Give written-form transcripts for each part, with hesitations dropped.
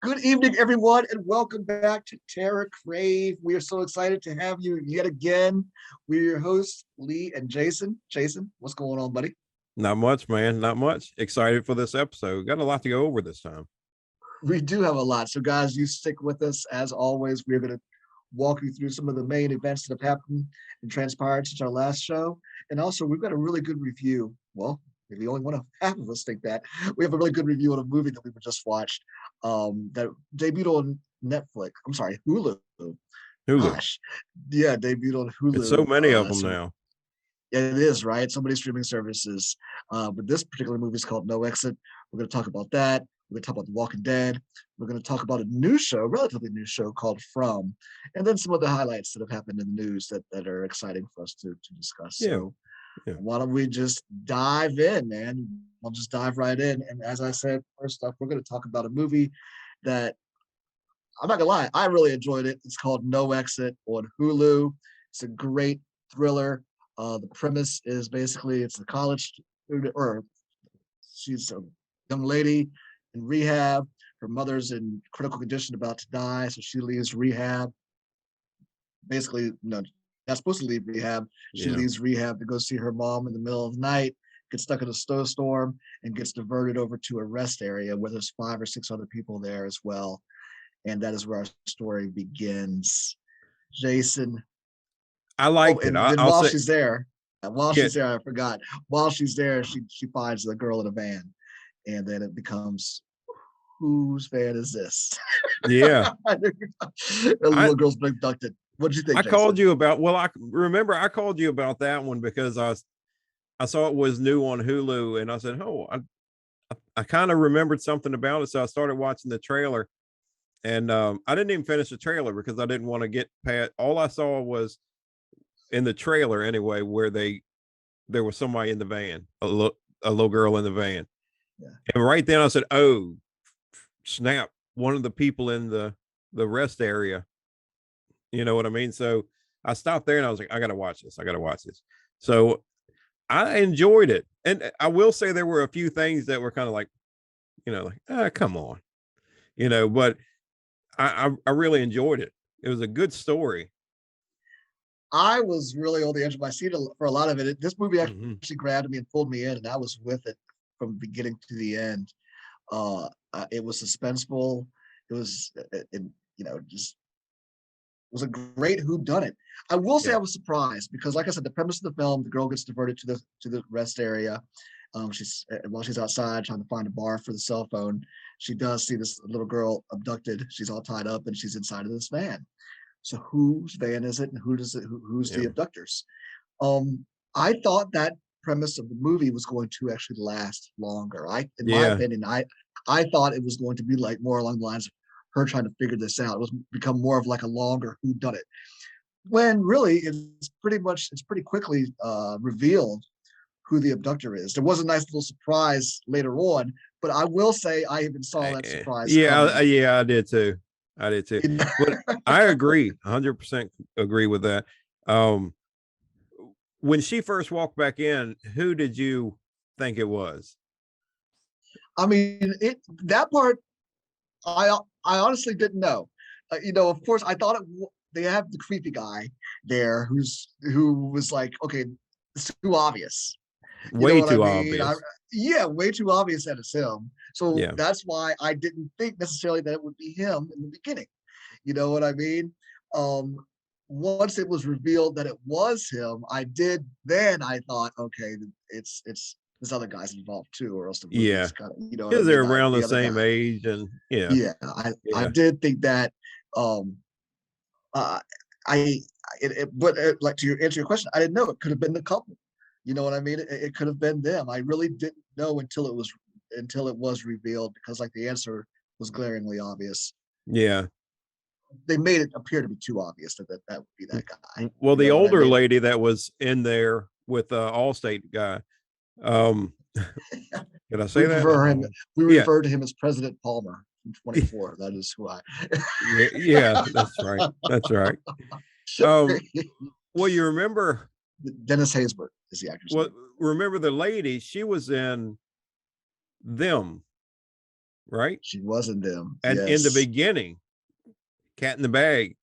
Good evening, everyone, and welcome back to TerrorCrave. We are so excited to have you yet again. We're your hosts, Lee and Jason. Jason, what's going on, buddy? Not much, man. Not much. Excited for this episode. Got a lot to go over this time. We do have a lot. So, guys, you stick with us. As always, we're going to walk you through some of the main events that have happened and transpired since our last show. And also, we've got a really good review. Well, maybe only one of half of us think that. We have a really good review on a movie that we just watched that debuted on Netflix. I'm sorry, Hulu. Hulu. Gosh, yeah, debuted on Hulu. It's so many of them now. Yeah, it is, right? So many streaming services. But this particular movie is called No Exit. We're going to talk about that. We're going to talk about The Walking Dead. We're going to talk about a new show, relatively new show called From, and then some of the highlights that have happened in the news that are exciting for us to discuss. Yeah. So why don't we just dive in, man? We'll just dive right in. And as I said, first off, we're going to talk about a movie that I'm not gonna lie, I really enjoyed it. It's called No Exit on Hulu. It's a great thriller. The premise is basically it's a college student, or she's a young lady in rehab. Her mother's in critical condition, about to die, so she leaves rehab. Basically, not supposed to leave rehab. She leaves rehab to go see her mom in the middle of the night. Gets stuck in a snowstorm and gets diverted over to a rest area where there's 5 or 6 other people there as well. And that is where our story begins. Jason. I liked it. While she's there, I forgot. While she's there, she finds the girl in a van, and then it becomes, whose van is this? Yeah, the little girl's been abducted. What did you think? I called you about. Well, I remember I called you about that one because I saw it was new on Hulu, and I said, "Oh, I kind of remembered something about it," so I started watching the trailer. And I didn't even finish the trailer because I didn't want to get past. All I saw was in the trailer anyway, where there was somebody in the van, a little girl in the van. Yeah. And right then I said, "Oh, snap. One of the people in the rest area." You know what I mean? So I stopped there and I was like, I got to watch this. So I enjoyed it. And I will say there were a few things that were kind of like, come on, but I really enjoyed it. It was a good story. I was really on the edge of my seat for a lot of it. This movie actually grabbed me and pulled me in, and I was with it from beginning to the end. It was suspenseful. It was, just it was a great whodunit. I will say I was surprised because, like I said, the premise of the film: the girl gets diverted to the rest area. While she's outside trying to find a bar for the cell phone, she does see this little girl abducted. She's all tied up and she's inside of this van. So whose van is it, and who's the abductors? I thought that premise of the movie was going to actually last longer. In my opinion, I thought it was going to be like more along the lines of her trying to figure this out. It was become more of like a longer whodunit. When really it's pretty quickly revealed who the abductor is. There was a nice little surprise later on, but I will say I even saw that surprise. I did too. But I agree, 100% agree with that. When she first walked back in, who did you think it was? I mean, that part, I honestly didn't know. Of course, I thought they have the creepy guy there who was like, okay, it's too obvious. Way too obvious. Way too obvious that it's him. So that's why I didn't think necessarily that it would be him in the beginning. You know what I mean? Once it was revealed that it was him, I thought, okay, it's this other guy's involved too, or else the movie's kind of, because they're around the same age, and I did think that. But like to answer your question, I didn't know. It could have been the couple. You know what I mean? It could have been them. I really didn't know until it was revealed, because like the answer was glaringly obvious. Yeah. They made it appear to be too obvious that would be that guy. Well, the older lady that was in there with the Allstate guy. Did I say that? We refer to him as President Palmer from 24. That is who I. Yeah, that's right. Well, you remember Dennis Haysbert is the actor's name. Remember the lady? She was in Them, right? She was in them. And in the Yes. beginning, Cat in the Bag.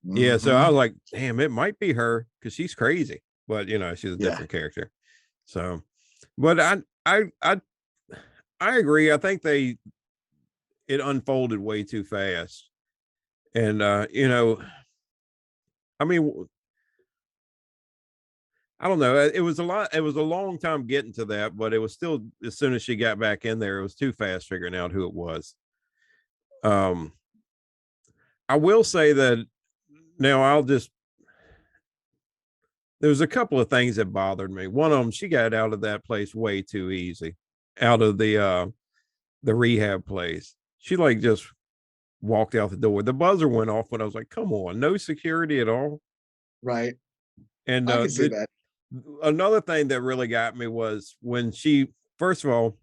Yeah, so I Hmm. was like, damn, it might be her because she's crazy, but she's a Yeah. different character. So, but I agree. I think it unfolded way too fast, and I mean, I don't know. It was a lot. It was a long time getting to that, but it was still as soon as she got back in there, it was too fast figuring out who it was. Um, I will say that now there's a couple of things that bothered me. One of them, she got out of that place way too easy, out of the rehab place. She like just walked out the door. The buzzer went off when I was like, "Come on, no security at all." Right. And I can see the that. another thing that really got me was when she first of all,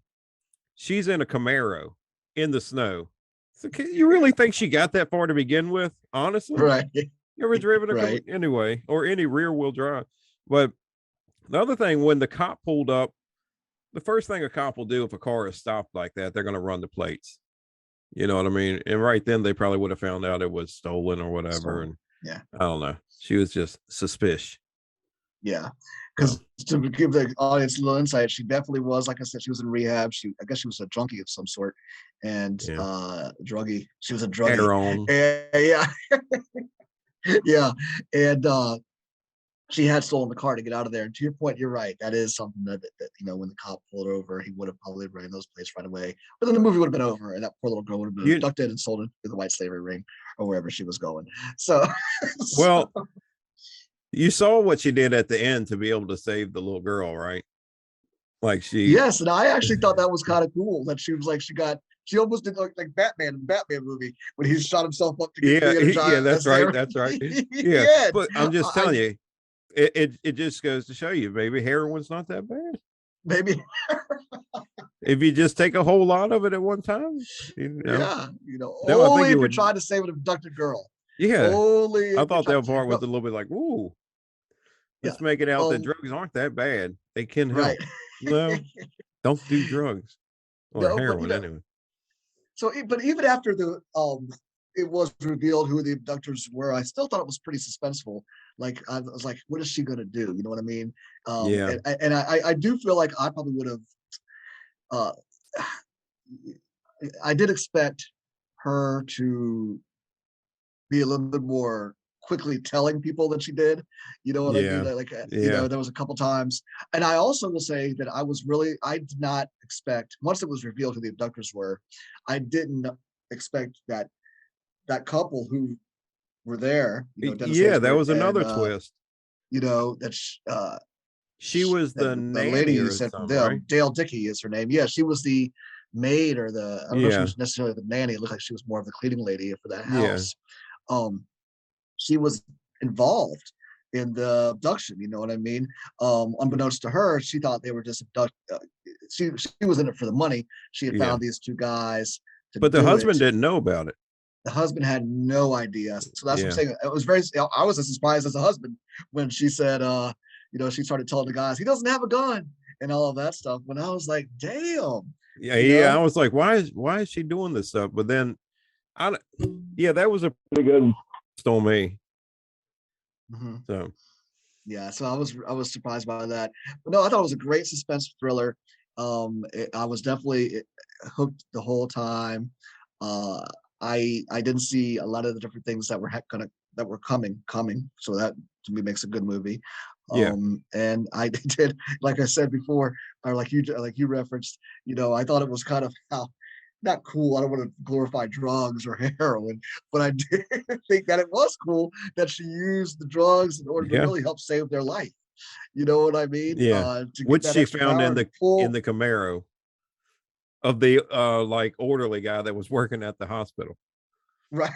she's in a Camaro in the snow. So you really think she got that far to begin with? Honestly, Right. you ever driven a Right. anyway or any rear wheel drive? But the other thing, when the cop pulled up, the first thing a cop will do if a car is stopped like that, they're going to run the plates. You know what I mean? And right then, they probably would have found out it was stolen or whatever. So And yeah. I don't know. She was just suspicious. Yeah. So, Because to give the audience a little insight, she definitely was, like I said, she was in rehab. I guess she was a junkie of some sort, and yeah. druggie. She was a Had druggie. her own. And, yeah. Yeah. And she had stolen the car to get out of there. And to your point, you're right. That is something that when the cop pulled her over, he would have probably ran those plates right away. But then the movie would have been over, and that poor little girl would have been You abducted and sold into the white slavery ring or wherever she was going. So, so well, you saw what she did at the end to be able to save the little girl, right? Like she, yes, and I actually thought that was kind of cool that she was like she almost did like Batman in the Batman movie when he shot himself up to get yeah, yeah, re-energized that's right, there. that's right. Yeah, Yeah, but I'm just I telling you, it just goes to show you, maybe heroin's not that bad. maybe If you just take a whole lot of it at one time, yeah, no, I think only it if you're would. trying to save an abducted girl. Yeah, Only I if you're thought trying. that part was No, a little bit like, "Ooh, yeah. let's make it out that Um, drugs aren't that bad. They can right. help." No, don't do drugs or No, but heroin anyway. so but even after the it was revealed who the abductors were, I still thought it was pretty suspenseful. Like I was like, what is she gonna do? You know what I mean? Yeah, And I do feel like I probably would have uh I did expect her to be a little bit more quickly telling people than she did. You know what I mean? yeah, Like, yeah, there was a couple times. And I also will say that I did not expect, once it was revealed who the abductors were, I didn't expect that couple who were there, Dennis yeah. That Haysbert was and, another twist. She was that the the lady nanny you or said from something, right? them, Dale Dickey is her name. Yeah, she was the maid I don't know if she Yeah, was necessarily the nanny. It looked like she was more of the cleaning lady for that yeah, house. Um, she was involved in the abduction. You know what I mean? Unbeknownst to her, she thought they were just abduct. She was in it for the money. She had yeah. found these two guys to But the do husband it. didn't know about it. The husband had no idea. So that's what I'm Yeah, saying. It was very. I was as surprised as a husband when she said, she started telling the guys he doesn't have a gun and all of that stuff. When I was like, damn, yeah, you yeah. I know. was like, why is she doing this stuff? But then I, yeah, that was a pretty good twist on me. Mhm. So Yeah, so I was surprised by that. But no, I thought it was a great suspense thriller. I was definitely hooked the whole time. Uh, I didn't see a lot of the different things that were that were coming. So that to me makes a good movie. yeah, And I did, like I said before, or like you referenced, I thought it was kind of how not cool. I don't want to glorify drugs or heroin, but I did think that it was cool that she used the drugs in order to yeah, really help save their life. You know what I mean? yeah. To get Which that she extra found power in to in pull. the Camaro of the like orderly guy that was working at the hospital. Right.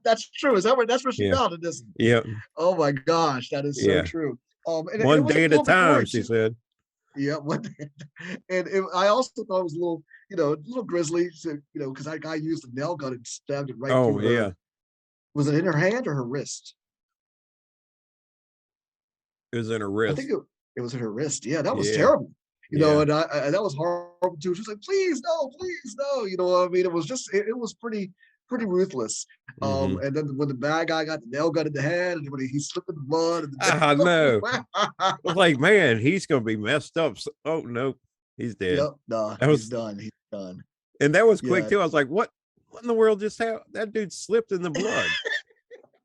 That's true. Is that where that's where she Yeah, found it, isn't it? yeah, Oh my gosh, that is so yeah. true. And it One was a day at a little bit time, gory she too. said. Yeah, I also thought it was a little grisly, because that guy used a nail gun and stabbed it right Oh through her. yeah, Was it in her hand or her wrist? it was in her I think wrist. it was in her wrist. Yeah, that was Yeah, terrible. you know, and I that was horrible too. She was like, please no, you know what I mean? It was just it was pretty ruthless. And then when the bad guy got the nail gun in the head and when he slipped in the blood and I know. I was like, man, he's gonna be messed up. Oh no, he's dead. yep, no, That he's was done. He's done. and that was quick Yeah. too. I was like, what in the world just happened? That dude slipped in the blood.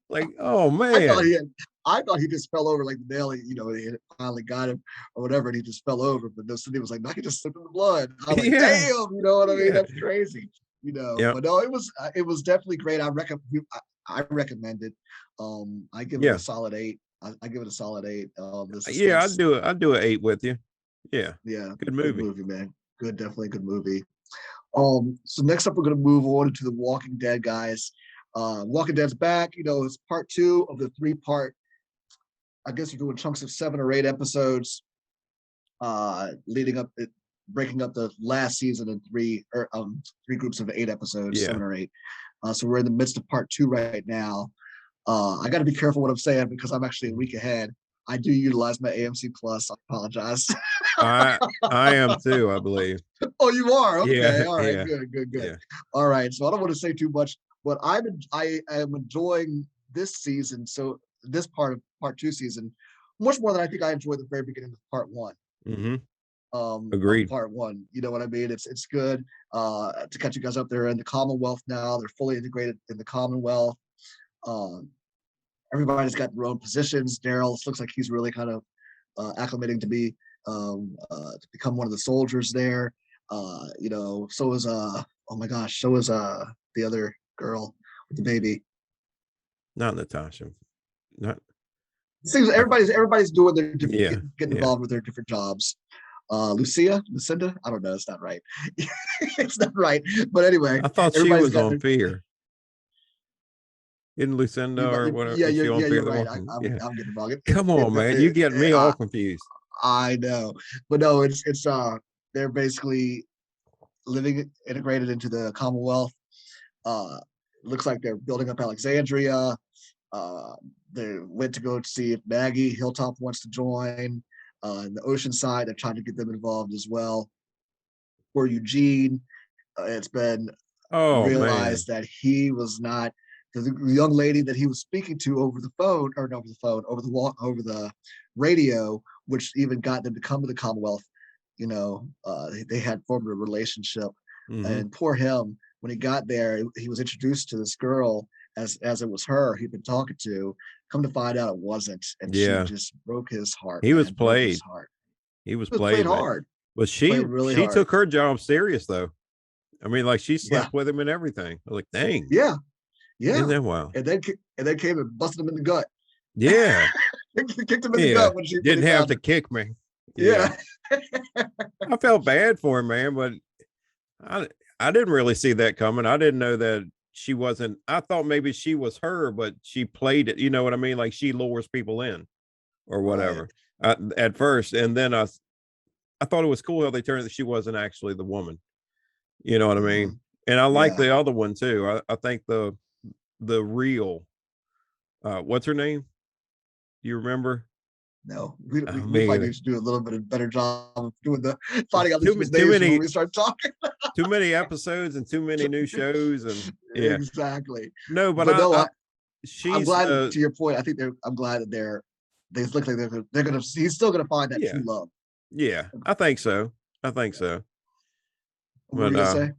Like, oh man. I thought he just fell over like the nail, you know, it finally got him or whatever, and he just fell over. But no, somebody was like, no, he just slipped in the blood. I'm like, damn, you know what I mean? That's crazy, you know. But no, it was definitely great. I recommend it. I give it a solid 8. I give it a solid 8. I'd do an 8 with you. Yeah. Good movie, man. Good, definitely good movie. So next up, we're gonna move on to the Walking Dead, guys. Walking Dead's back. You know, it's part 2 of the 3-part. I guess we're doing chunks of 7 or 8 episodes, leading up, breaking up the last season in 3 groups of 8 episodes, 7 or 8. So we're in the midst of part 2 right now. I got to be careful what I'm saying because I'm actually a week ahead. I do utilize my AMC Plus. I apologize. I am too, I believe. Oh, you are? Okay. Yeah, all right. Good. Yeah. All right. So I don't want to say too much, but I am enjoying this season. So this part of part 2 season much more than I think I enjoyed the very beginning of part 1. Agreed. Part 1, you know what I mean? It's good to catch you guys up there in the Commonwealth now. They're fully integrated in the Commonwealth. Everybody's got their own positions. Daryl looks like he's really kind of acclimating to be to become one of the soldiers there. You know, so is oh my gosh, so is the other girl with the baby. Not Natasha. Not. Seems everybody's doing their different, getting involved with their different jobs. Lucinda, I don't know, it's not right. It's not right. But anyway, I thought she was on Fear. In Lucinda or whatever. Yeah, you're right. I'm getting wrong. Come on, man. You get me all confused. I know. But no, it's they're basically living integrated into the Commonwealth. Looks like they're building up Alexandria. They went to go see if Maggie Hilltop wants to join. In the Oceanside, they're trying to get them involved as well. For Eugene, it's been realized that he was not the young lady that he was speaking to over the radio, which even got them to come to the Commonwealth. You know, they had formed a relationship, and poor him. When he got there, he was introduced to this girl as it was her he'd been talking to. Come to find out, it wasn't, and she just broke his heart. He was played. He was played hard. But she took her job serious though. I mean, like she slept with him and everything. I was like, dang. Yeah. Isn't that wild? And then came and busted him in the gut. Yeah. Kicked him in the gut when she didn't have to kick me. Yeah. I felt bad for him, man, but I didn't really see that coming. I didn't know that she wasn't. I thought maybe she was her, but she played it. You know what I mean? Like she lures people in or whatever at first. And then I thought it was cool how they turned that she wasn't actually the woman. You know what I mean? And I like the other one too. I think the real, what's her name? You remember? No, we might need to do a little bit of better job of doing the finding out these names when we start talking. Too many episodes and too many new shows, and exactly. No, but I'm glad to your point. I'm glad that they look like they're gonna. He's still gonna find that true love. Yeah, I think so. What were you gonna say?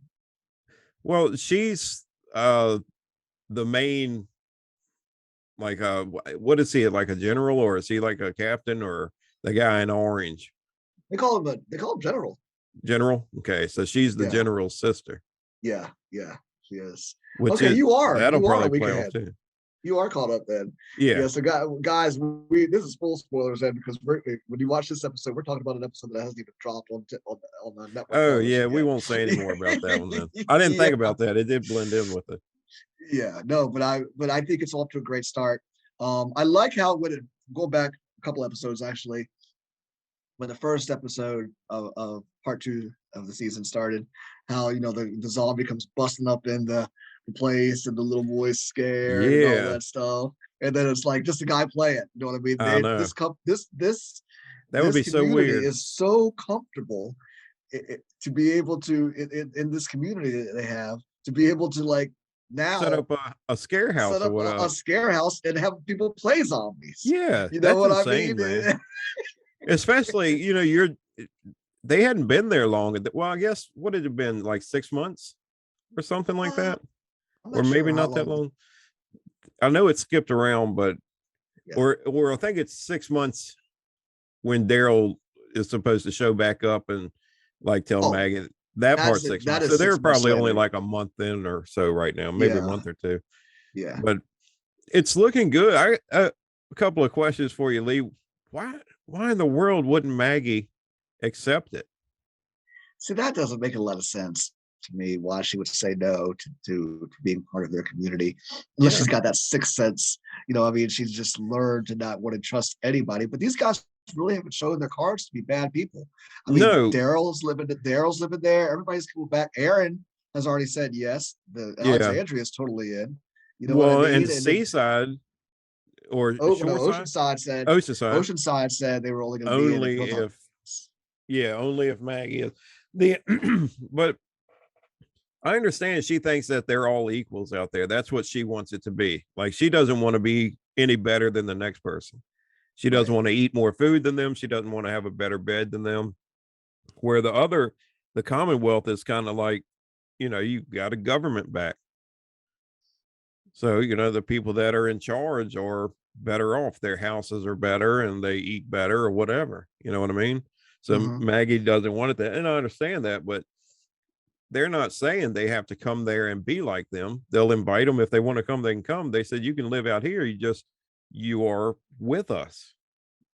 Well, she's the main. Like, what is he, like a general, or is he like a captain, or the guy in orange? They call him general. General. Okay, so she's the general's sister. Yeah, she is. That'll probably play off too. You are caught up then. Yeah. So guys, this is full spoilers then, because when you watch this episode, we're talking about an episode that hasn't even dropped on the network. Oh yeah, we won't say any more about that one then. I didn't think about that. It did blend in with it. Yeah, no, but I think it's off to a great start. I like how go back a couple episodes actually, when the first episode of part 2 of the season started, how the zombie comes busting up in the place and the little boy's scared and all that stuff, and then it's like just a guy playing. You know what I mean? That would this be so community weird. is so comfortable to be able to in this community that they have to be able to like Set now up a scare set house or up what? a scare house and have people play zombies. Yeah, You know that's what I mean? insane, man. Especially, they hadn't been there long. Well, I guess what had it been, like 6 months or something like uh, that, I'm or not sure maybe how not that long. long. I know it skipped around, but Yeah. or I think it's 6 months when Daryl is supposed to show back up and like tell Oh, Maggie that part six that months. So is they're 6 months probably only later. like a month in or so right now, maybe a Yeah, month or two. yeah. But it's looking good. A couple of questions for you, Lee. Why in the world wouldn't Maggie accept it? See, that doesn't make a lot of sense to me. Why she would say no to being part of their community, unless Yeah. she's got that sixth sense. I mean, she's just learned to not want to trust anybody. But these guys really haven't shown their cards to be bad people. I mean, No. Daryl's living there. Everybody's coming back. Aaron has already said yes. The Yeah. Alexandria is totally in. You know what I Well, and mean? And then Seaside or no, Shoreside, Oceanside, Oceanside said they were only going to be in if only Hilltop. if only if Maggie is the. But I understand she thinks that they're all equals out there. That's what she wants it to be. Like she doesn't want to be any better than the next person. She doesn't Right. want to eat more food than them. She doesn't want to have a better bed than them. Where the Commonwealth is kind of like, you got a government back. So, the people that are in charge are better off. Their houses are better and they eat better or whatever. You know what I mean? So Mm-hmm. Maggie doesn't want it that. And I understand that, but they're not saying they have to come there and be like them. They'll invite them if they want to come, they can come. They said you can live out here. You are with us,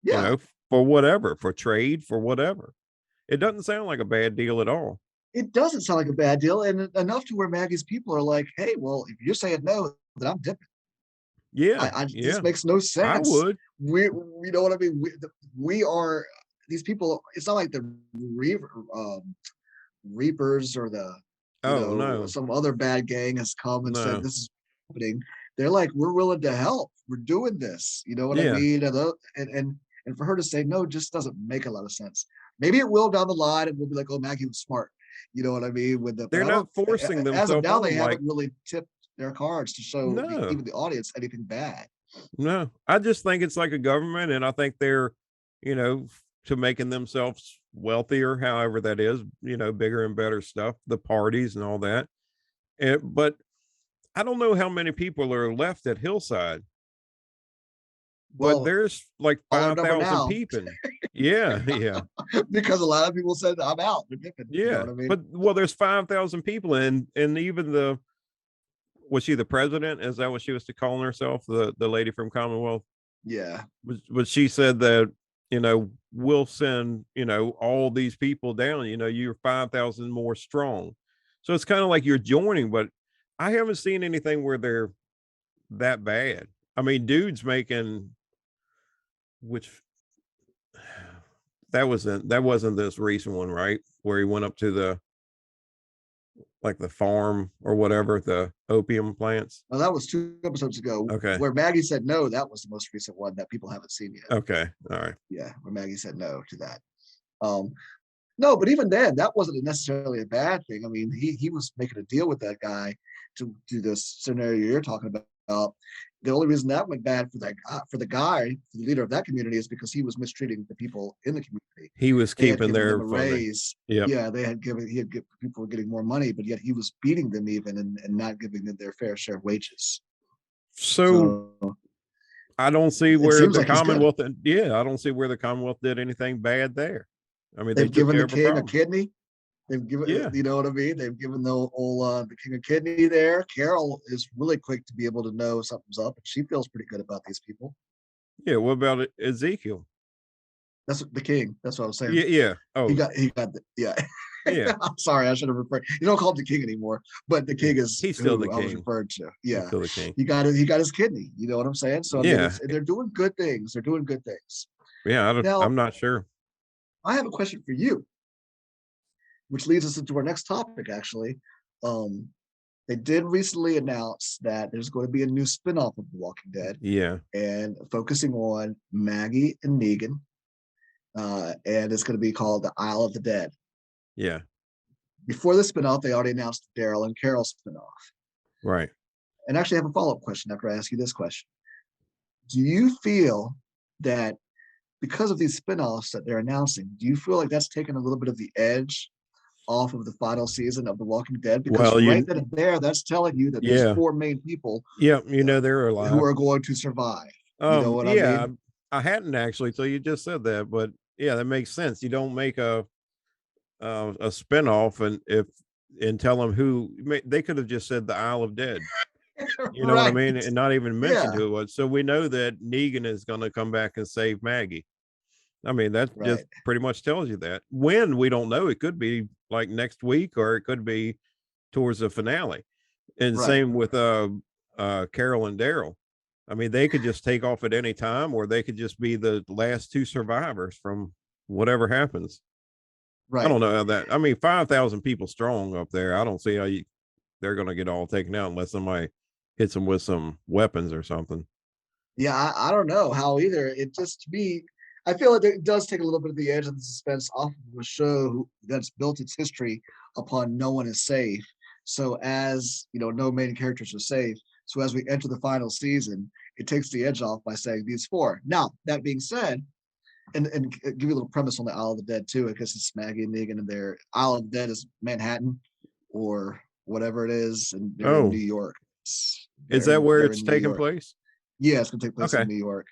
Yeah. for whatever, for trade, for whatever. It doesn't sound like a bad deal at all. It doesn't sound like a bad deal, and enough to where Maggie's people are like, "Hey, well, if you're saying no, then I'm dipping." Yeah, This yeah, makes no I sense. would. We know what I mean. We are these people. It's not like the Reapers or Oh no, some other bad gang has come and said no, this is happening. They're like, we're willing to help. We're doing this. You know what I yeah. mean? And for her to say no just doesn't make a lot of sense. Maybe it will down the line, and we'll be like, oh, Maggie was smart. You know what I mean? But They're I don't. not forcing As of themselves now, they on like haven't really tipped their cards to show no, even the audience anything bad. no. I just think it's like a government, and I think they're, you know, to making themselves wealthier, however that is, bigger and better stuff, the parties and all that. But I don't know how many people are left at Hillside, but Well, there's like our number 5,000 now people. Yeah, yeah, because a lot of people said I'm out. They're dipping. You know yeah. what I mean? But well, there's 5,000 people, and even was she the president? Is that what she was to calling herself? The lady from Commonwealth? Yeah. But she said that, we'll send, all these people down, you're 5,000 more strong. So it's kind of like you're joining, but I haven't seen anything where they're that bad. I mean, dude's making, which that wasn't this recent one, right? Where he went up to the farm or whatever, the opium plants. Well, that was 2 episodes ago. Okay. Where Maggie said no, that was the most recent one that people haven't seen yet. Okay. All right. Yeah, where Maggie said no to that. Um, no, but even then, that wasn't necessarily a bad thing. I mean, he was making a deal with that guy to do this scenario you're talking about. The only reason that went bad for the guy, the leader of that community, is because he was mistreating the people in the community. He was They had keeping given them their a funding. raise. Yep. Yeah, people were getting more money, but yet he was beating them even and not giving them their fair share of wages. So So I don't see it where seems the like he's good. Commonwealth, I don't see where the Commonwealth did anything bad there. I mean, they They've took given care the of a king a problem. kidney. They've given, Yeah. you know what I mean? They've given the king a kidney there. Carol is really quick to be able to know something's up, and she feels pretty good about these people. Yeah. What about Ezekiel? That's the king. That's what I was saying. Yeah. Yeah. Oh, Yeah. yeah. I'm sorry, I should have referred. You don't call him the king anymore, but the Yeah. king is He's still the who I was king. referring to. He's Yeah, still the king. he got his kidney. You know what I'm saying? So I mean, Yeah. they're doing good things. They're doing good things. Yeah. Now, I'm not sure. I have a question for you, which leads us into our next topic. Actually, um, they did recently announce that there's going to be a new spinoff of The Walking Dead Yeah. and focusing on Maggie and Negan. and it's going to be called The Isle of the Dead. Yeah. Before the spinoff, they already announced Daryl and Carol spinoff. Right. And actually, I have a follow-up question after I ask you this question. Do you feel that because of these spinoffs that they're announcing, do you feel like that's taken a little bit of the edge off of the final season of The Walking Dead? Because Well, right then and there, that's telling you that there's yeah. 4 main people Yeah. They're who alive. are going to survive. You know what I Yeah, mean? I hadn't actually till you just said that, but yeah, that makes sense. You don't make a spinoff and tell them they could have just said the Isle of Dead. You know what I Right. mean? And not even mentioned Yeah. who it was. So we know that Negan is going to come back and save Maggie. I mean, that just Right. pretty much tells you that. When, we don't know. It could be like next week, or it could be towards the finale. And Right. same with Carol and Daryl. I mean, they could just take off at any time, or they could just be the last 2 survivors from whatever happens. I Right. don't know how that. I mean, 5,000 people strong up there. I don't see how they're going to get all taken out unless somebody hits them with some weapons or something. Yeah, I don't know how either. It just, to me, I feel like it does take a little bit of the edge of the suspense off of a show that's built its history upon no one is safe. So as you know, no main characters are safe. So as we enter the final season, it takes the edge off by saying these 4. Now, that being said, and give you a little premise on the Isle of the Dead too. I guess it's Maggie and Negan, and their Isle of the Dead is Manhattan or whatever it is, and they're in New Oh, York. is that where They're it's in New taking York. place? Yeah, it's gonna take place in Okay. New York,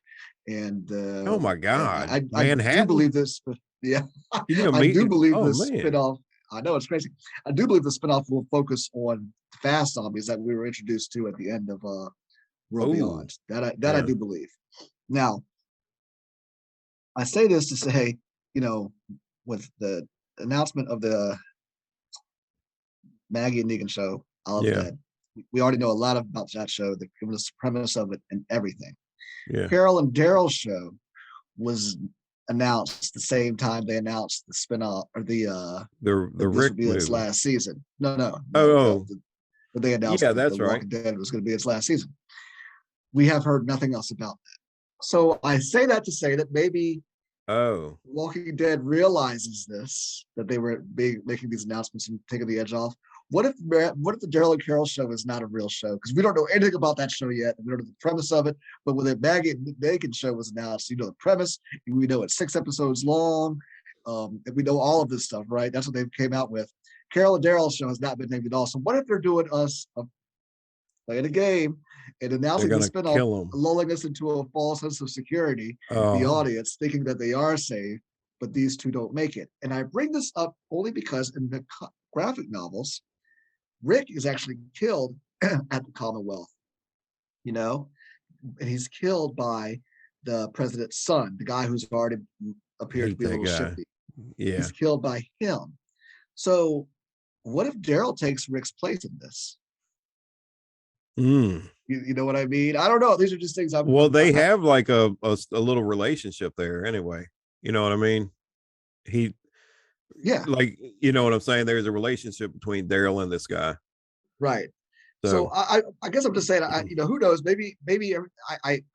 and Oh my God, I do Manhattan. believe this. Yeah, Can you I do meet? believe Oh this man. spinoff. I know it's crazy. I do believe the spinoff will focus on fast zombies that we were introduced to at the end of World Oh Beyond. That I yeah. do believe. Now, I say this to say, you know, with the announcement of the Maggie and Negan show, Isle of the Yeah. Dead, we already know a lot about that show, the premise of it, and everything. Yeah. Carol and Daryl's show was announced the same time they announced the spinoff or The that this Rick would be its movie. last season. No, Oh, when they announced yeah, that the that's right. Walking Dead was going to be its last season. We have heard nothing else about that. So I say that to say that maybe Oh, Walking Dead realizes this, that they were making these announcements and taking the edge off. What if the Daryl and Carol show is not a real show? Because we don't know anything about that show yet. We don't know the premise of it. But when the Maggie and Negan show was announced, you know the premise. We know it's 6 episodes long. And we know all of this stuff, right? That's what they came out with. Carol and Daryl's show has not been named at all. So what if they're doing us playing a game and they're announcing the gonna spinoff, kill him. lulling us into a false sense of security, the Oh, audience thinking that they are safe, but these 2 don't make it. And I bring this up only because in the graphic novels, Rick is actually killed at the Commonwealth, you know, and he's killed by the president's son, the guy who's already I appeared to hate be a that little guy. shifty. Yeah. He's killed by him. So what if Daryl takes Rick's place in this? Mm. You know what I mean? I don't know. These are just things Well, they have like a little relationship there anyway. You know what I mean? He yeah, like, you know what I'm saying? There's a relationship between Daryl and this guy. right. So So I guess I'm just saying, who knows? Maybe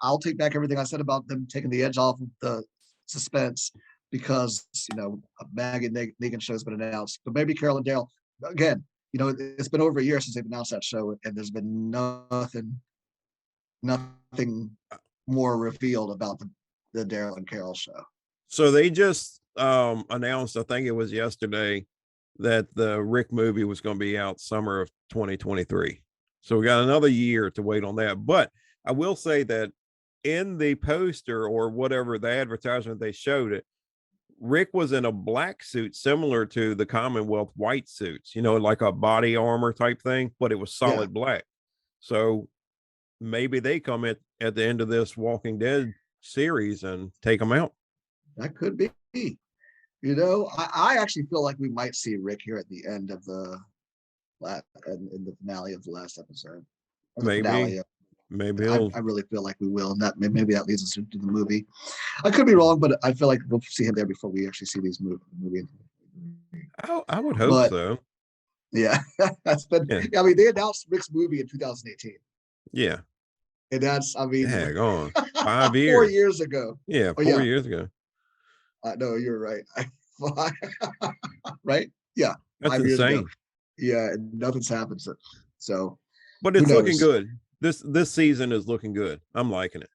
I'll take back everything I said about them taking the edge off of the suspense because a Maggie and Negan show's been announced, but maybe Carol and Dale again. It's been over a year since they've announced that show, and there's been nothing more revealed about the Daryl and Carol show. so they just announced, I think it was yesterday, that the Rick movie was going to be out summer of 2023. So we got another year to wait on that. But I will say that in the poster or whatever, the advertisement they showed it, Rick was in a black suit similar to the Commonwealth white suits, like a body armor type thing, but it was Yeah, solid black. So maybe they come at the end of this Walking Dead series and take them out. that could be. I actually feel like we might see Rick here at the end of in the finale of the last episode, or the Maybe, finale. maybe I really feel like we will, and that maybe that leads us into the movie. I could be wrong, but I feel like we'll see him there before we actually see these movie. I would hope But so. yeah, that's been. Yeah. I mean, they announced Rick's movie in 2018, Yeah. and that's 5 4 years. years ago. Yeah. Oh 4 yeah, years ago. No, you're right. Right? Yeah, That's 5 years ago. insane. Yeah, and nothing's happened since. So But who it's looking knows? good. This season is looking good. I'm liking it.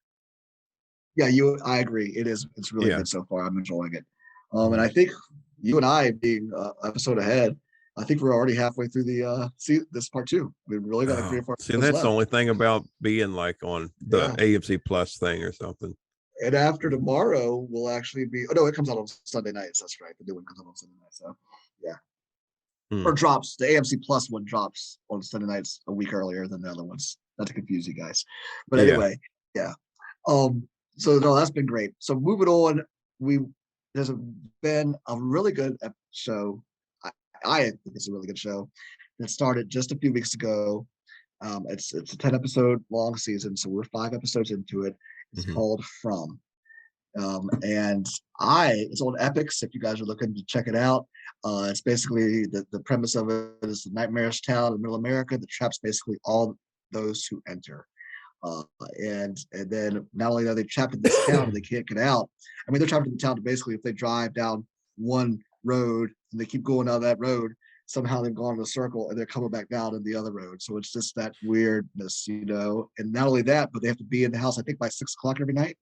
Yeah, I agree. It's really Yeah. good so far. I'm enjoying it. And Mhm. I think you and I being episode ahead, I think we're already halfway through the see this part two. We've really got like three Oh, or four see, episodes that's the left. only thing about being like on the Yeah. AMC Plus thing or something. And after tomorrow will actually be no, it comes out on Sunday nights. That's right. The new one comes out on Sunday night. So yeah. Hmm. Or drops. The AMC Plus one drops on Sunday nights a week earlier than the other ones. Not to confuse you guys. But Yeah. anyway, yeah. Um, so no, that's been great. So moving on, we there's been a really good show. I think it's a really good show that started just a few weeks ago. It's a 10 episode long season, so we're 5 episodes into it. It's Mhm. called From. And it's on Epics if you guys are looking to check it out. It's basically the premise of it is a nightmarish town in middle America that traps basically all those who enter. Uh, and then not only are they trapped in this town and they can't get out, I mean they're trapped in the town to basically if they drive down one road and they keep going down that road, somehow they've gone in a circle and they're coming back down in the other road. So it's just that weirdness, you know. And not only that, but they have to be in the house, I think by 6 o'clock every night.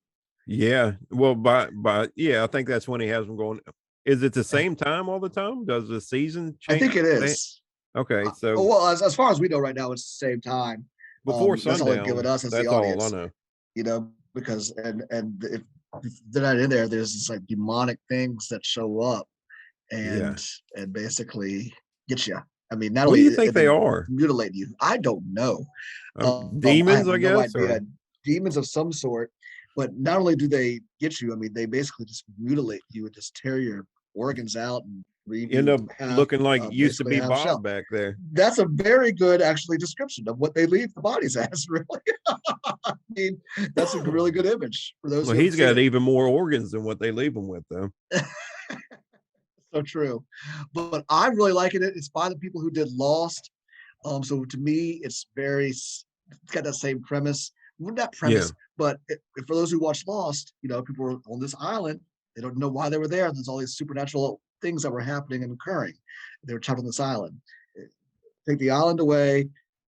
Yeah. Well, by yeah, I think that's when he has them going. Is it the same time all the time? Does the season I think change? it is. Okay, so Well, as far as we know right now, it's the same time. before That's all they've given sundown, us as the that's all I audience, know. you know, because if they're not in there, there's this like demonic things that show up Yeah. and basically get you. I mean, not What do only you think they they are? mutilate you. I don't know. I Demons, have I no guess, idea. or Demons of some sort, but not only do they get you, I mean, they basically just mutilate you and just tear your organs out and leave end you up looking like used to basically be a half Bob shell. back there. That's a very good actually description of what they leave the bodies as. Really, I mean, that's a really good image for those Well, who haven't he's seen got it. even more organs than what they leave him with, though. So true, but I'm really liking it. It's by the people who did Lost. So to me, it's got that same premise. Well, not Yeah. premise, but for those who watched Lost, you know, people were on this island. They don't know why they were there. There's all these supernatural things that were happening and occurring. They were trapped on this island. Take the island away,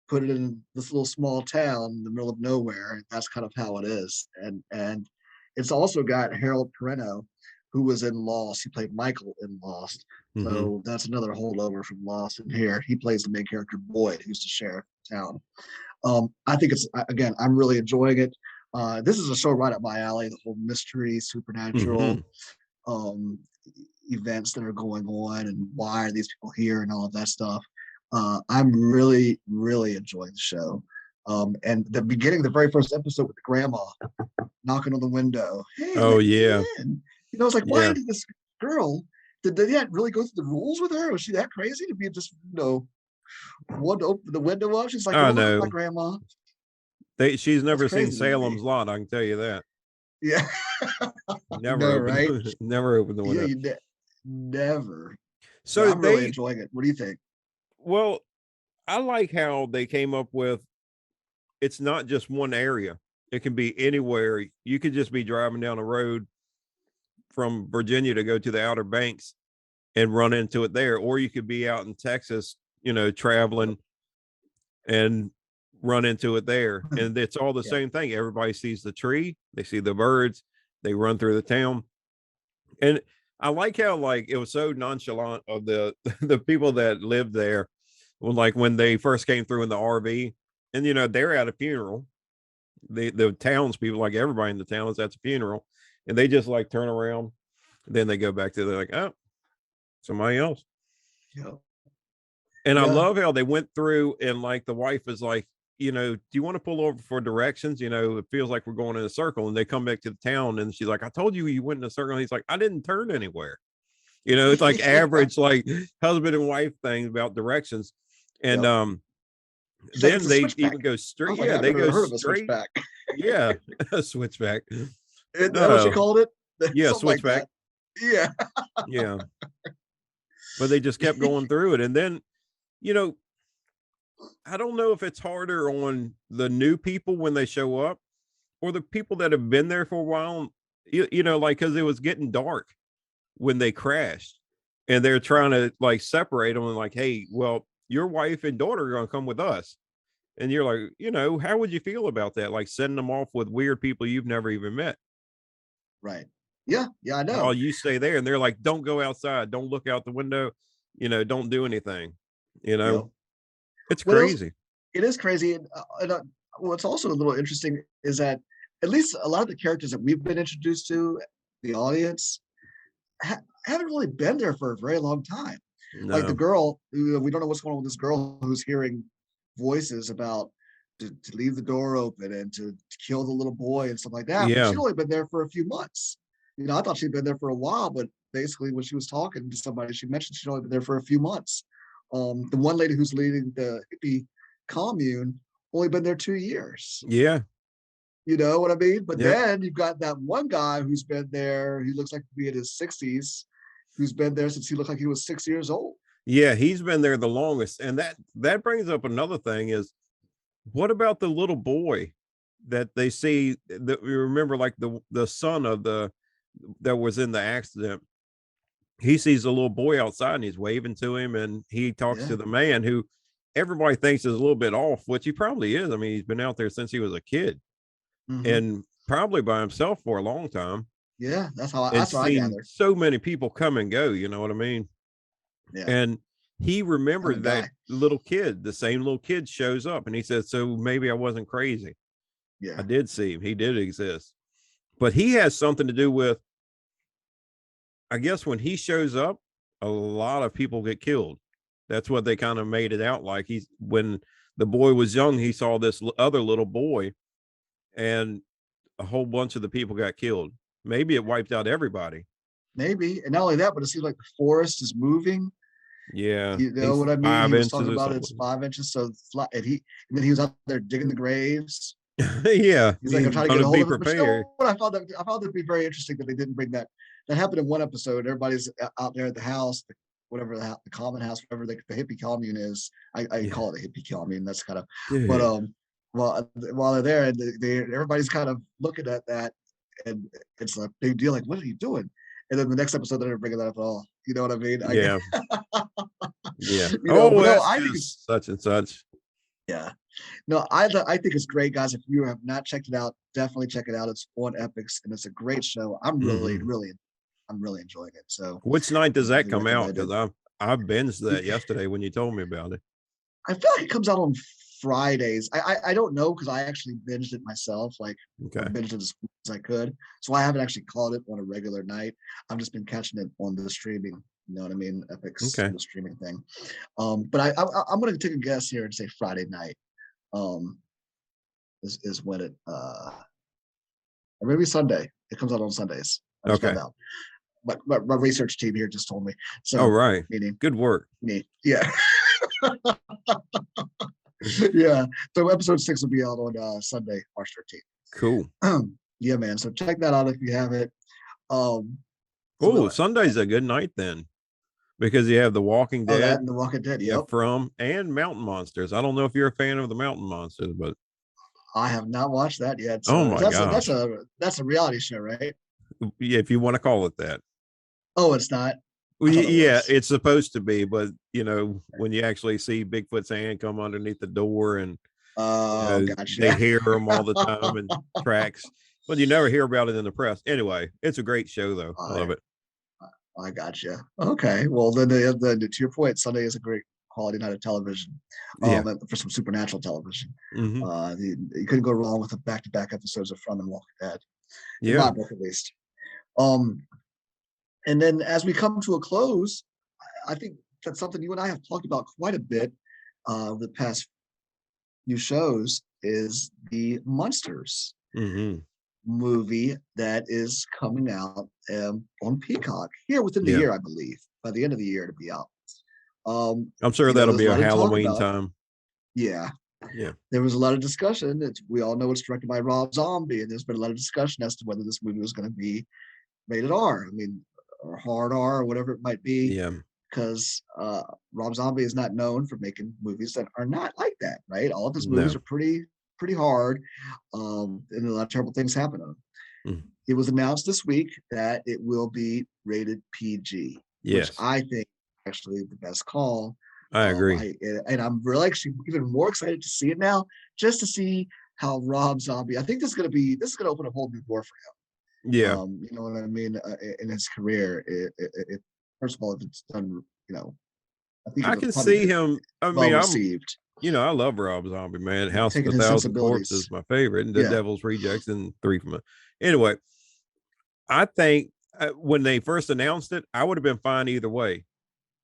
put it in this little small town in the middle of nowhere. That's kind of how it is. And it's also got Harold Perrineau, who was in Lost. He played Michael in Lost. Hmm. So that's another holdover from Lost in here. He plays the main character Boyd, who's the sheriff of town. I think it's again, I'm really enjoying it. This is a show right up my alley. The whole mystery, Hmm. supernatural um, events that are going on, and why are these people here, and all of that stuff. I'm really, really enjoying the show. And the beginning, the very first episode with the grandma knocking on the window, hey, Oh let me yeah, in. You know, it's like, why yeah. did this girl, did they not really go through the rules with her? Was she that crazy to be just, want to open the window up? She's like, I oh, look at my know. grandma. She's That's never seen crazy to me. Salem's Lot. I can tell you that. Yeah. Never No, opened, right? never opened the Yeah, window. never. So So I'm really they, enjoying it. What do you think? well, I like how they came up with. It's not just one area. It can be anywhere. You could just be driving down a road from Virginia to go to the Outer Banks and run into it there, or you could be out in Texas, traveling and run into it there. And it's all the Yeah. same thing. Everybody sees the tree, they see the birds, they run through the town. And I like how like it was so nonchalant of the the people that lived there. Well, like when they first came through in the RV, and they're at a funeral. The townspeople, like everybody in the town, is at the funeral, and they just like turn around. Then they go back to they're like, oh, somebody else. Yeah. And I Yeah. love how they went through and like the wife is like, do you want to pull over for directions? It feels like we're going in a circle. And they come back to the town and she's like, I told you went in a circle. And he's like, I didn't turn anywhere. It's like Yeah. average, like husband and wife thing about directions. And Yep. She's like, it's then a they switchback. even go I straight. was like, Yeah, I've they never go heard of a straight. switchback. Yeah, a switchback. Isn't that what she No, called it? yeah, Something like switchback. that. Yeah. Yeah. But they just kept going through it. And then, you know, I don't know if it's harder on the new people when they show up or the people that have been there for a while, like because it was getting dark. when they crashed, and they're trying to like separate them and like, hey, well, your wife and daughter are going to come with us. And you're like, how would you feel about that? Like sending them off with weird people you've never even met. Right. Yeah. Yeah. I While know. you stay there, and they're like, don't go outside, don't look out the window, don't do anything. You Yep. know, it's What else? crazy. It is crazy. And what's also a little interesting is that at least a lot of the characters that we've been introduced to, the audience, haven't really been there for a very long time. Like the No. girl, we don't know what's going on with this girl who's hearing voices about to leave the door open and to kill the little boy and stuff like that. But Yeah. she'd only been there for a few months. I thought she'd been there for a while, but basically when she was talking to somebody, she mentioned she'd only been there for a few months. The one lady who's leading the hippie commune only been there 2 years. Yeah. You know what I mean? But Yep. then you've got that one guy who's been there. He looks like to be in his 60s, who's been there since he looked like he was 6 years old. Yeah, he's been there the longest. And that brings up another thing is, what about the little boy that they see, that you remember, like the son of that was in the accident? He sees a little boy outside and he's waving to him, and he talks Yeah. to the man who everybody thinks is a little bit off, which he probably is. I mean, he's been out there since he was a kid, and probably by himself for a long time. Yeah, that's what I Seen gathered. so many people come and go, you know what I mean? Yeah. And he remembered that guy. little kid, the same little kid shows up, and he said, so maybe I wasn't crazy. Yeah. I did see him. He did exist. But he has something to do with, I guess, when he shows up, a lot of people get killed. That's what they kind of made it out like. When the boy was young, he saw this other little boy, and a whole bunch of the people got killed. Maybe it wiped out everybody. Maybe. And not only that, but it seems like the forest is moving. Yeah. You know what I mean? 5 He was inches talking or about it's something. 5 inches. So and then he was out there digging the graves. Yeah. He's like, I'm trying to Gonna get a hold be of it. But prepared. what I found that to be very interesting that they didn't bring that. That happened in one episode. Everybody's out there at the house, whatever the common house, whatever the hippie commune is. I call it a hippie commune. That's kind of, but Dude. while they're there, and everybody's kind of looking at that, and it's a big deal. Like, what are you doing? And then the next episode, they're never bringing that up at all. You know what I mean? Yeah. Yeah. But no, It's I think it's just such and such. yeah. No, I think it's great, guys. If you have not checked it out, definitely check it out. It's on Epix, and it's a great show. I'm really, Mhm. really, I'm really enjoying it. So Which night I does that definitely come out? recommend Because it. I binged that yesterday when you told me about it. I feel like it comes out on Fridays. I don't know because I actually binged it myself. Like I Okay. binged it as quick as I could. So I haven't actually caught it on a regular night. I've just been catching it on the streaming. You know what I mean? Epix Okay. on the streaming thing. But I'm going to take a guess here and say Friday night. Um, is when it or maybe Sunday. It comes out on Sundays. I just found Okay. out. But my research team here just told me. All So right. meaning Good work. me. Yeah. Yeah. So episode 6 will be out on Sunday, March 13th. Cool. Yeah, man. So check that out if you have it. Um Oh, Sunday's a good night then, because you have The Walking oh, that Dead, and The Walking Dead. you have Yep. From, and Mountain Monsters. I don't know if you're a fan of the Mountain Monsters, but I have not watched that yet. oh So my gosh. that's a reality show, right? Yeah, if you want to call it that. Oh, it's not. Well, I thought it yeah, was. it's supposed to be, but when you actually see Bigfoot's hand come underneath the door, and Oh, they gotcha. hear him all the time and tracks, but you never hear about it in the press. Anyway, it's a great show though. I All love right. it. I gotcha. Okay. Well, then, to your point, Sunday is a great quality night of television. Yeah. For some supernatural television. Hmm. You couldn't go wrong with the back-to-back episodes of From and Walking Dead, in Yeah. my book at least. Um, and then as we come to a close, I think that's something you and I have talked about quite a bit the past few shows is the Munsters Hmm. movie that is coming out on Peacock here within the Yeah. year, I believe, by the end of the year to be out. I'm sure that'll There's be a a lot of talk Halloween about. time. Yeah, Yeah. there was a lot of discussion. We all know it's directed by Rob Zombie, and there's been a lot of discussion as to whether this movie was going to be rated R. I mean, or hard R, or whatever it might be, Yeah. because Rob Zombie is not known for making movies that are not like that, right? All of his movies No. are pretty hard, and a lot of terrible things happen to them. Mm. it was announced this week that it will be rated PG, which Yes, I think actually the best call. I agree. And I'm really actually even more excited to see it now, just to see how Rob Zombie. I think this is going to open a whole new door for Yeah, him. You know what I mean? In his career, first of all, if it's done, I think I it'll can probably see get him. I well mean, received. I love Rob Zombie, man. House of a Taking his Thousand Corpses sensibilities. is my favorite, and The Yeah. Devil's Rejects, and Three from. Anyway, I think when they first announced it, I would have been fine either way.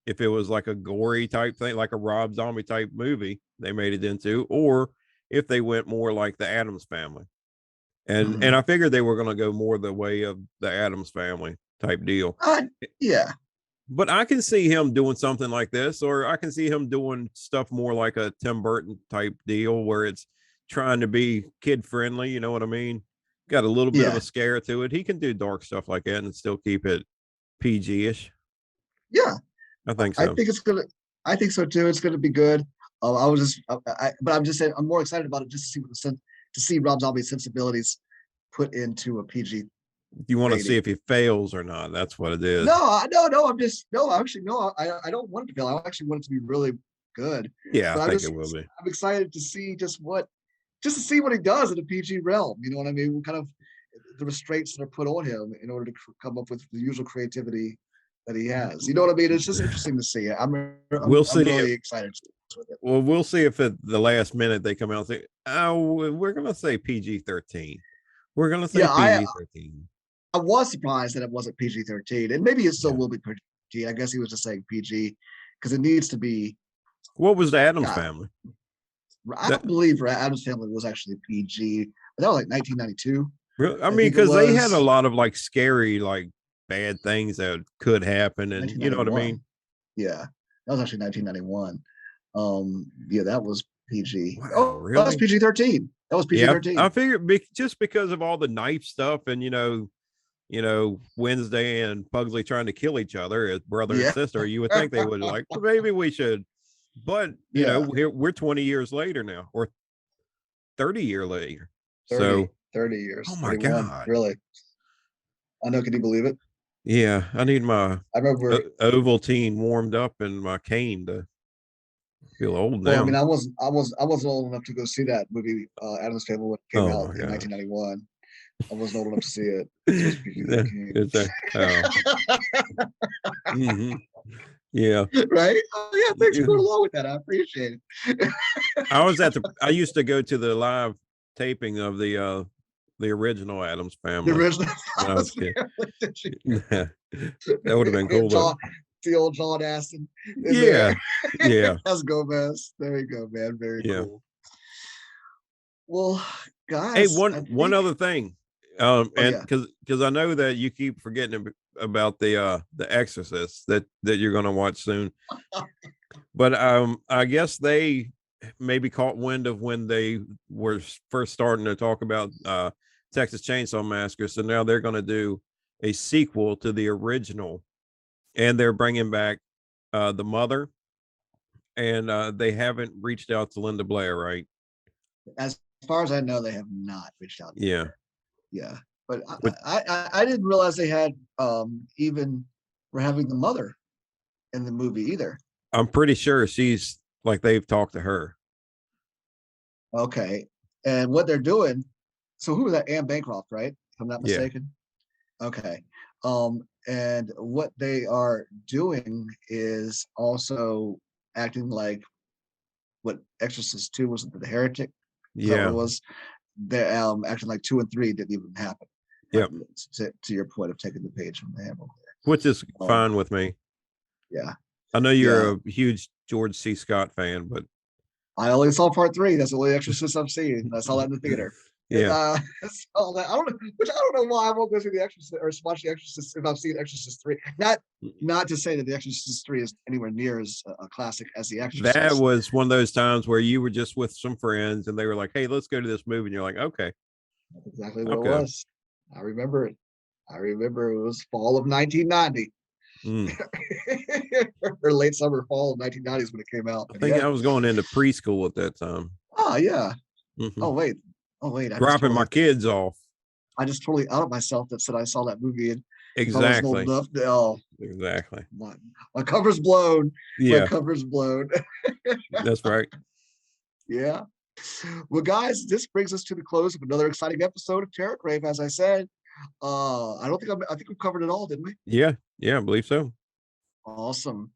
If it was like a gory type thing, like a Rob Zombie type movie, they made it into, or if they went more like the Addams Family, and I figured they were going to go more the way of the Addams Family type deal. Yeah. But I can see him doing something like this, or I can see him doing stuff more like a Tim Burton type deal where it's trying to be kid friendly. You know what I mean? Got a little bit of Yeah. a scare to it. He can do dark stuff like that and still keep it PG ish. Yeah. I think I so. think it's gonna. I think so too. It's gonna be good. I was just, but I'm just saying, I'm more excited about it just to see to see Rob Zombie's sensibilities put into a PG You want to see rating. if he fails or not. That's what it is. No. I'm just no. Actually, no. I don't want it to fail. I actually want it to be really good. Yeah, I But think it will be. I'm excited to see just to see what he does in the PG realm. You know what I mean? What kind of the restraints that are put on him in order to come up with the usual creativity that he has. You know what I mean? It's just interesting to see. We'll see. I'm really excited with it. Well, we'll see if at the last minute they come out and say, "Oh, we're gonna say PG-13. We're gonna say Yeah, PG-13." I was surprised that it wasn't PG-13, and maybe it still Yeah. will be PG. I guess he was just saying PG because it needs to be. What was the Addams Family? I believe Addams Family was actually PG, but that was like 1992. Really? I mean, because they had a lot of like scary, like bad things that could happen, and you know what I mean. Yeah, that was actually 1991. Yeah, that was PG. Wow, Oh, really? that was PG-13. That was PG-13. Yeah, I figured just because of all the knife stuff and Wednesday and Pugsley trying to kill each other as brother and sister, you would think they would like, well, maybe we should. But we're 20 years later now, or 30 years later. 30 years. Oh my 31, God. really? I know. Can you believe it? Yeah, I need my Ovaltine warmed up and my cane to feel old now. Well, I mean, I wasn't old enough to go see that movie, Addams Family, when it came out in 1991. I wasn't old enough to see it. Yeah. Right? Oh, yeah, thanks for going along with that. I appreciate it. I used to go to the live taping of the original Addams Family. The original Addams Family. That would have been cool. The old John Aston. Yeah. Yeah. That's Gomez. There you go, man. Very cool. Well, guys. Hey, one other thing. And because I know that you keep forgetting about the Exorcist that you're going to watch soon. But I guess they maybe caught wind of when they were first starting to talk about Texas Chainsaw Massacre. So now they're going to do a sequel to the original, and they're bringing back the mother, and they haven't reached out to Linda Blair, right? As far as I know, they have not reached out. Yeah. Yeah. But I didn't realize they had even were having the mother in the movie either. I'm pretty sure she's like they've talked to her. Okay. And what they're doing, so who was that? Anne Bancroft, right? If I'm not mistaken. Yeah. Okay. And what they are doing is also acting like what Exorcist 2 was, the heretic. Yeah. It was. They're acting like 2 and 3 didn't even happen. Yeah. To your point of taking the page from the handle there. Which is fine with me. Yeah. I know you're a huge George C. Scott fan, but I only saw part 3. That's the only Exorcist I've seen. I saw that in the theater. Yeah. So I don't know why I won't go see the Exorcist or watch the Exorcist if I've seen Exorcist 3. Not to say that the Exorcist 3 is anywhere near as a classic as the Exorcist. That was one of those times where you were just with some friends and they were like, "Hey, let's go to this movie," and you're like, "Okay." That's exactly what it was. I remember it. It was fall of 1990. Or late summer, fall of 1990s when it came out. I think I was going into preschool at that time. Oh yeah. Mm-hmm. Oh wait. Dropping my kids off. I just totally out of myself that said I saw that movie, and if I wasn't old Exactly. enough, oh, Exactly. my cover's blown. My Yeah, cover's blown. that's right. Yeah. Well, guys, this brings us to the close of another exciting episode of TerrorCrave. As I said, I don't think I think we've covered it all, didn't we? Yeah, yeah, I believe so. Awesome.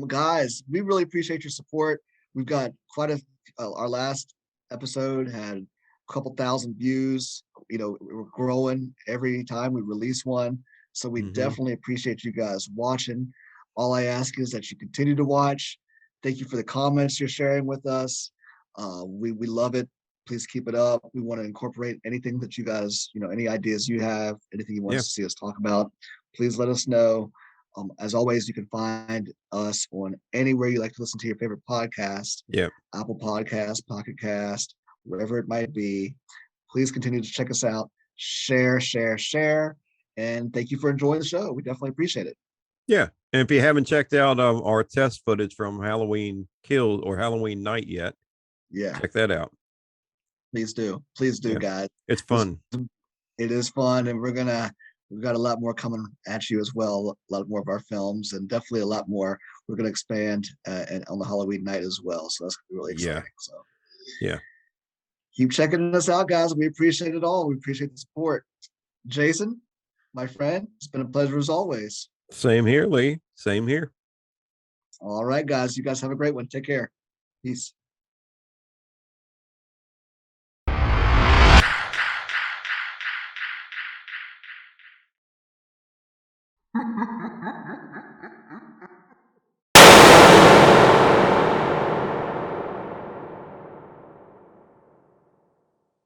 Guys, we really appreciate your support. We've got quite a our last episode had a couple thousand views. You know, we're growing every time we release one. So we Hmm. definitely appreciate you guys watching. All I ask is that you continue to watch. Thank you for the comments you're sharing with us. We love it. Please keep it up. We want to incorporate anything that you guys, you know, any ideas you have, anything you want Yeah, to see us talk about, please let us know. As always, you can find us on anywhere you like to listen to your favorite podcast, yeah, Apple Podcast, Pocket Cast, wherever it might be. Please continue to check us out. Share, share, share. And thank you for enjoying the show. We definitely appreciate it. yeah. And if you haven't checked out our test footage from Halloween Kills or Halloween Night yet, Yeah, check that out. please do. Please do, Yeah, guys. it's This fun. it is fun, and we've got a lot more coming at you as well. A lot more of our films, and definitely a lot more. We're gonna expand and on the Halloween night as well. So that's gonna be really Yeah, exciting. So yeah. keep checking us out, guys. We appreciate it all. We appreciate the support. Jason, my friend, it's been a pleasure as always. Same here, Lee. Same here. All right, guys. You guys have a great one. Take care. Peace.